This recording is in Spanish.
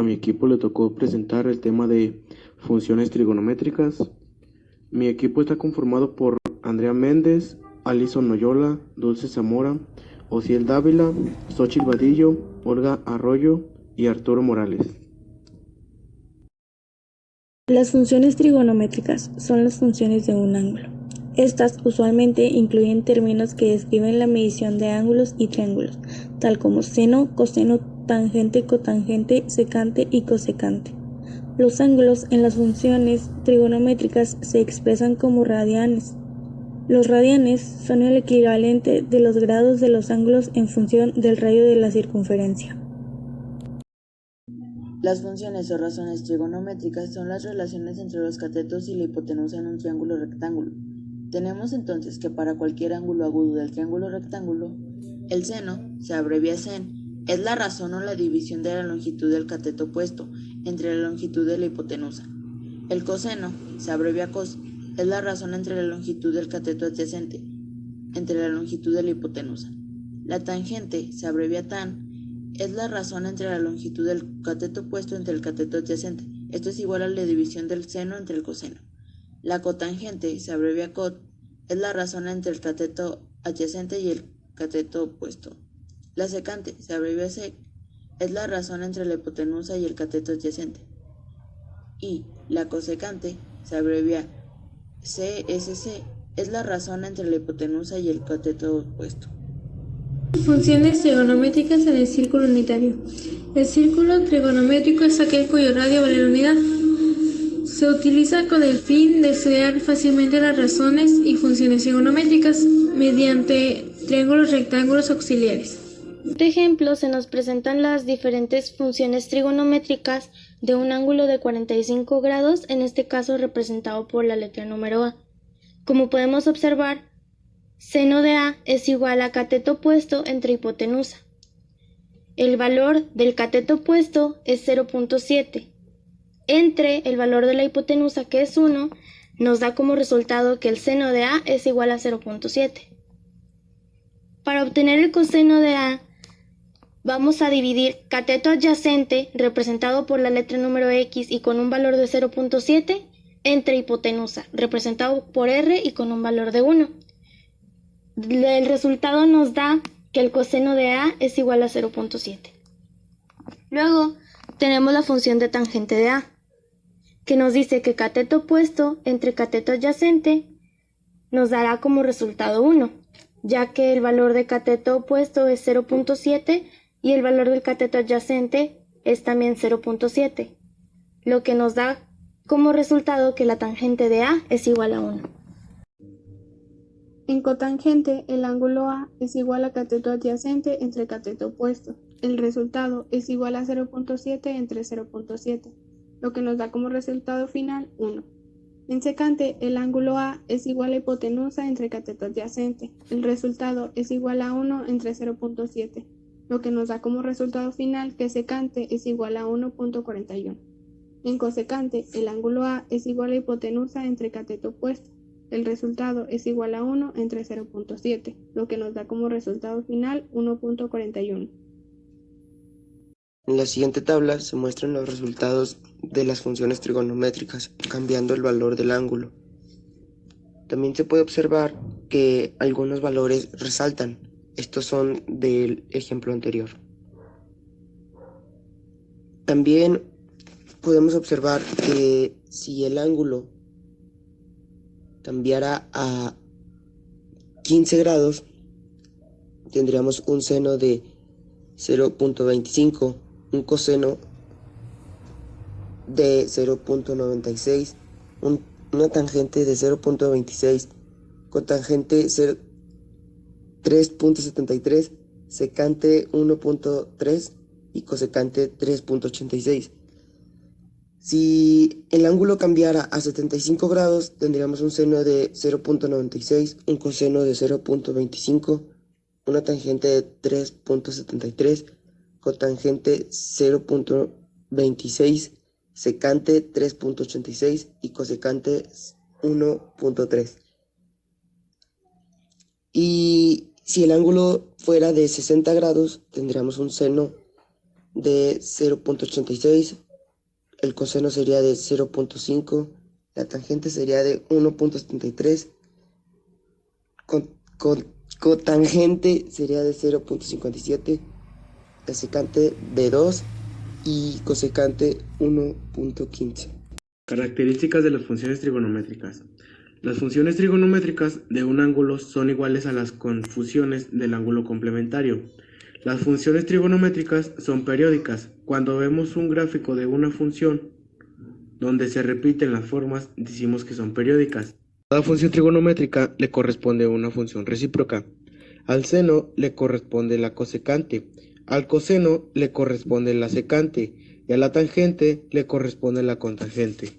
mi equipo le tocó presentar el tema de funciones trigonométricas. Mi equipo está conformado por Andrea Méndez, Alison Noyola, Dulce Zamora, Ociel Dávila, Xochitl Vadillo, Olga Arroyo y Arturo Morales. Las funciones trigonométricas son las funciones de un ángulo. Estas usualmente incluyen términos que describen la medición de ángulos y triángulos, tal como seno, coseno, tangente, cotangente, secante y cosecante. Los ángulos en las funciones trigonométricas se expresan como radianes. Los radianes son el equivalente de los grados de los ángulos en función del radio de la circunferencia. Las funciones o razones trigonométricas son las relaciones entre los catetos y la hipotenusa en un triángulo rectángulo. Tenemos entonces que para cualquier ángulo agudo del triángulo rectángulo, el seno, se abrevia sen, es la razón o la división de la longitud del cateto opuesto entre la longitud de la hipotenusa. El coseno, se abrevia cos, es la razón entre la longitud del cateto adyacente entre la longitud de la hipotenusa. La tangente, se abrevia tan, es la razón entre la longitud del cateto opuesto entre el cateto adyacente. Esto es igual a la división del seno entre el coseno. La cotangente, se abrevia cot, es la razón entre el cateto adyacente y el cateto opuesto. La secante, se abrevia sec, es la razón entre la hipotenusa y el cateto adyacente. Y la cosecante, se abrevia CSC, es la razón entre la hipotenusa y el cateto opuesto. Funciones trigonométricas en el círculo unitario. El círculo trigonométrico es aquel cuyo radio vale la unidad. Se utiliza con el fin de estudiar fácilmente las razones y funciones trigonométricas mediante triángulos rectángulos auxiliares. En este ejemplo se nos presentan las diferentes funciones trigonométricas de un ángulo de 45 grados, en este caso representado por la letra número A. Como podemos observar, seno de A es igual a cateto opuesto entre hipotenusa. El valor del cateto opuesto es 0.7. Entre el valor de la hipotenusa, que es 1, nos da como resultado que el seno de A es igual a 0.7. Para obtener el coseno de A, vamos a dividir cateto adyacente, representado por la letra número X y con un valor de 0.7, entre hipotenusa, representado por R y con un valor de 1. El resultado nos da que el coseno de A es igual a 0.7. Luego tenemos la función de tangente de A, que nos dice que cateto opuesto entre cateto adyacente nos dará como resultado 1, ya que el valor de cateto opuesto es 0.7 y el valor del cateto adyacente es también 0.7, lo que nos da como resultado que la tangente de A es igual a 1. En cotangente, el ángulo A es igual a cateto adyacente entre cateto opuesto. El resultado es igual a 0.7 entre 0.7, lo que nos da como resultado final 1. En secante, el ángulo A es igual a hipotenusa entre cateto adyacente. El resultado es igual a 1 entre 0.7, lo que nos da como resultado final que secante es igual a 1.41. En cosecante, el ángulo A es igual a hipotenusa entre cateto opuesto. El resultado es igual a 1 entre 0.7, lo que nos da como resultado final 1.41. En la siguiente tabla se muestran los resultados de las funciones trigonométricas, cambiando el valor del ángulo. También se puede observar que algunos valores resaltan. Estos son del ejemplo anterior. También podemos observar que si el ángulo cambiara a 15 grados, tendríamos un seno de 0.25, un coseno de 0.96, una tangente de 0.26, cotangente 3.73, secante 1.3 y cosecante 3.86. Si el ángulo cambiara a 75 grados, tendríamos un seno de 0.96, un coseno de 0.25, una tangente de 3.73, cotangente 0.26, secante 3.86 y cosecante 1.3. Y si el ángulo fuera de 60 grados, tendríamos un seno de 0.86, el coseno sería de 0.5, la tangente sería de 1.73, cotangente sería de 0.57, la secante de 2 y cosecante 1.15. Características de las funciones trigonométricas. Las funciones trigonométricas de un ángulo son iguales a las confusiones del ángulo complementario. Las funciones trigonométricas son periódicas. Cuando vemos un gráfico de una función donde se repiten las formas, decimos que son periódicas. A cada función trigonométrica le corresponde una función recíproca. Al seno le corresponde la cosecante, al coseno le corresponde la secante y a la tangente le corresponde la cotangente.